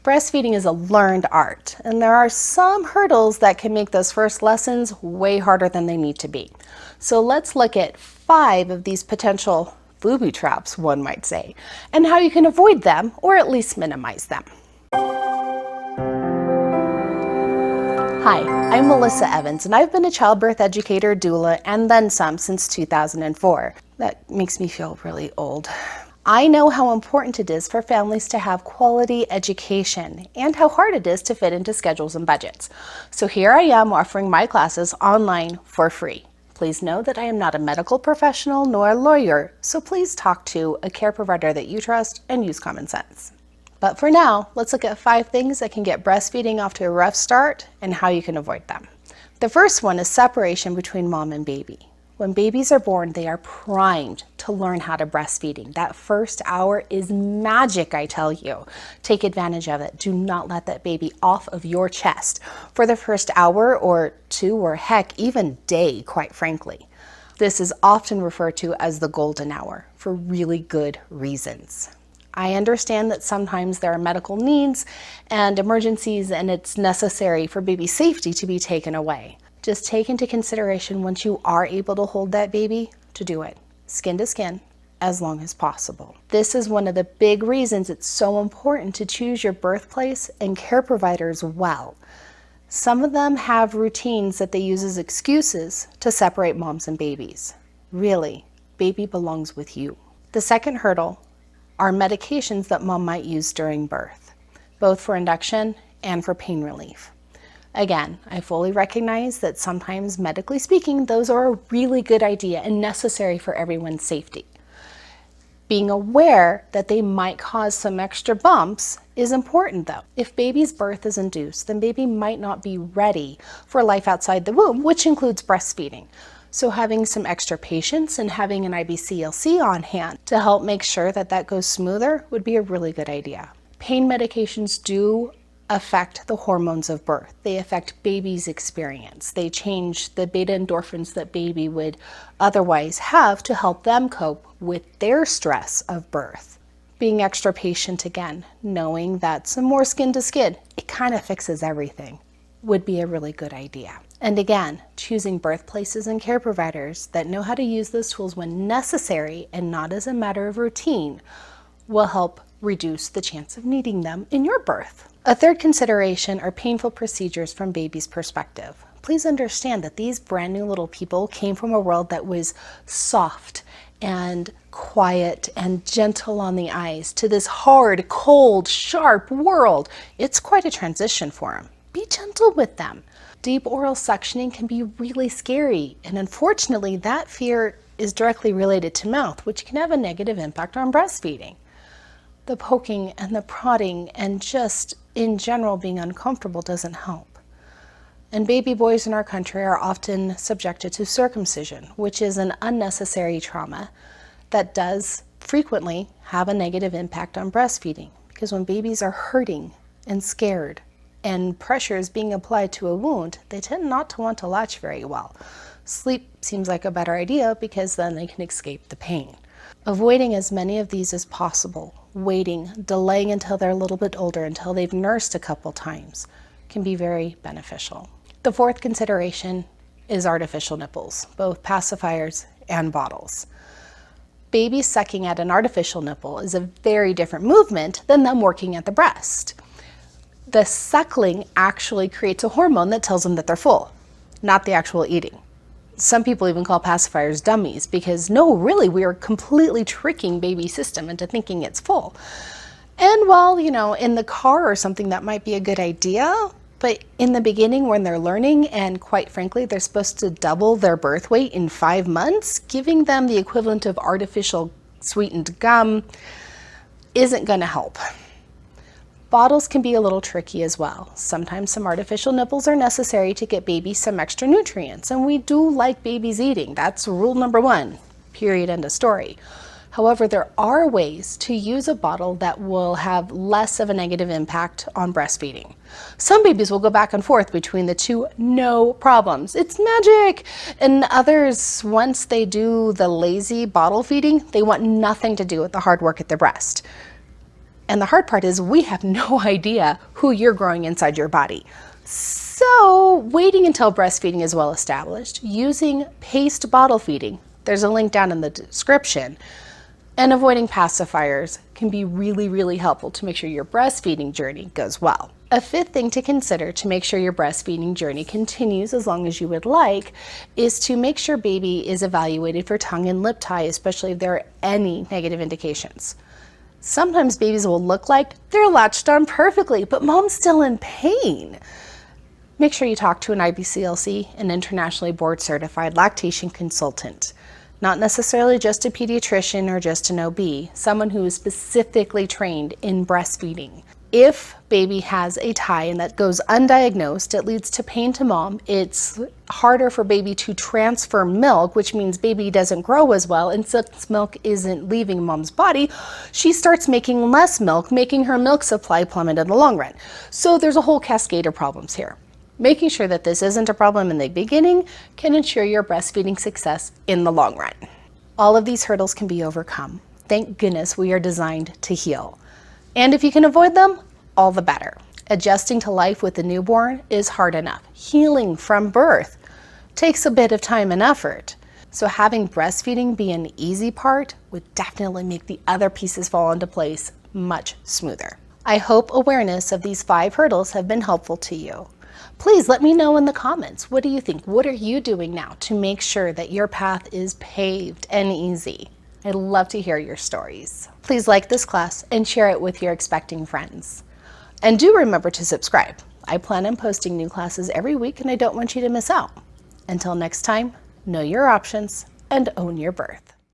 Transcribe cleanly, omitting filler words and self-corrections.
Breastfeeding is a learned art, and there are some hurdles that can make those first lessons way harder than they need to be. So let's look at 5 of these potential booby traps, one might say, and how you can avoid them or at least minimize them. Hi, I'm Melissa Evans, and I've been a childbirth educator, doula, and then some since 2004. That makes me feel really old. I know how important it is for families to have quality education and how hard it is to fit into schedules and budgets. So here I am offering my classes online for free. Please know that I am not a medical professional nor a lawyer, so please talk to a care provider that you trust and use common sense. But for now, let's look at 5 things that can get breastfeeding off to a rough start and how you can avoid them. The first one is separation between mom and baby. When babies are born, they are primed to learn how to breastfeeding. That first hour is magic, I tell you. Take advantage of it. Do not let that baby off of your chest for the first hour or 2 or heck, even day, quite frankly. This is often referred to as the golden hour for really good reasons. I understand that sometimes there are medical needs and emergencies and it's necessary for baby safety to be taken away. Just take into consideration once you are able to hold that baby to do it, skin to skin, as long as possible. This is one of the big reasons it's so important to choose your birthplace and care providers well. Some of them have routines that they use as excuses to separate moms and babies. Really, baby belongs with you. The second hurdle are medications that mom might use during birth, both for induction and for pain relief. Again, I fully recognize that sometimes, medically speaking, those are a really good idea and necessary for everyone's safety. Being aware that they might cause some extra bumps is important though. If baby's birth is induced, then baby might not be ready for life outside the womb, which includes breastfeeding. So having some extra patience and having an IBCLC on hand to help make sure that that goes smoother would be a really good idea. Pain medications do affect the hormones of birth. They affect baby's experience. They change the beta endorphins that baby would otherwise have to help them cope with their stress of birth. Being extra patient again, knowing that some more skin to skin, it kind of fixes everything, would be a really good idea. And again, choosing birthplaces and care providers that know how to use those tools when necessary and not as a matter of routine will help reduce the chance of needing them in your birth. A third consideration are painful procedures from baby's perspective. Please understand that these brand new little people came from a world that was soft and quiet and gentle on the eyes to this hard, cold, sharp world. It's quite a transition for them. Be gentle with them. Deep oral suctioning can be really scary, and unfortunately that fear is directly related to mouth, which can have a negative impact on breastfeeding. The poking and the prodding and just in general being uncomfortable doesn't help. And baby boys in our country are often subjected to circumcision, which is an unnecessary trauma that does frequently have a negative impact on breastfeeding, because when babies are hurting and scared and pressure is being applied to a wound, they tend not to want to latch very well. Sleep seems like a better idea because then they can escape the pain. Avoiding as many of these as possible, waiting, delaying until they're a little bit older, until they've nursed a couple times, can be very beneficial. The fourth consideration is artificial nipples, both pacifiers and bottles. Baby sucking at an artificial nipple is a very different movement than them working at the breast. The suckling actually creates a hormone that tells them that they're full, not the actual eating. Some people even call pacifiers dummies because no, really, we are completely tricking baby's system into thinking it's full. And while, in the car or something that might be a good idea, but in the beginning when they're learning and quite frankly, they're supposed to double their birth weight in 5 months, giving them the equivalent of artificial sweetened gum isn't going to help. Bottles can be a little tricky as well. Sometimes some artificial nipples are necessary to get babies some extra nutrients, and we do like babies eating. That's rule number 1, period, end of story. However, there are ways to use a bottle that will have less of a negative impact on breastfeeding. Some babies will go back and forth between the two, no problems. It's magic! And others, once they do the lazy bottle feeding, they want nothing to do with the hard work at the breast. And the hard part is we have no idea who you're growing inside your body. So waiting until breastfeeding is well established, using paced bottle feeding, there's a link down in the description, and avoiding pacifiers can be really, really helpful to make sure your breastfeeding journey goes well. A fifth thing to consider to make sure your breastfeeding journey continues as long as you would like is to make sure baby is evaluated for tongue and lip tie, especially if there are any negative indications. Sometimes babies will look like they're latched on perfectly, but mom's still in pain. Make sure you talk to an IBCLC, an internationally board certified lactation consultant. Not necessarily just a pediatrician or just an OB, someone who is specifically trained in breastfeeding. If baby has a tie and that goes undiagnosed, it leads to pain to mom. It's harder for baby to transfer milk, which means baby doesn't grow as well, and since milk isn't leaving mom's body, she starts making less milk, making her milk supply plummet in the long run. So there's a whole cascade of problems here. Making sure that this isn't a problem in the beginning can ensure your breastfeeding success in the long run. All of these hurdles can be overcome. Thank goodness we are designed to heal. And if you can avoid them, all the better. Adjusting to life with a newborn is hard enough. Healing from birth takes a bit of time and effort. So having breastfeeding be an easy part would definitely make the other pieces fall into place much smoother. I hope awareness of these 5 hurdles have been helpful to you. Please let me know in the comments. What do you think? What are you doing now to make sure that your path is paved and easy? I'd love to hear your stories. Please like this class and share it with your expecting friends. And do remember to subscribe. I plan on posting new classes every week and I don't want you to miss out. Until next time, know your options and own your birth.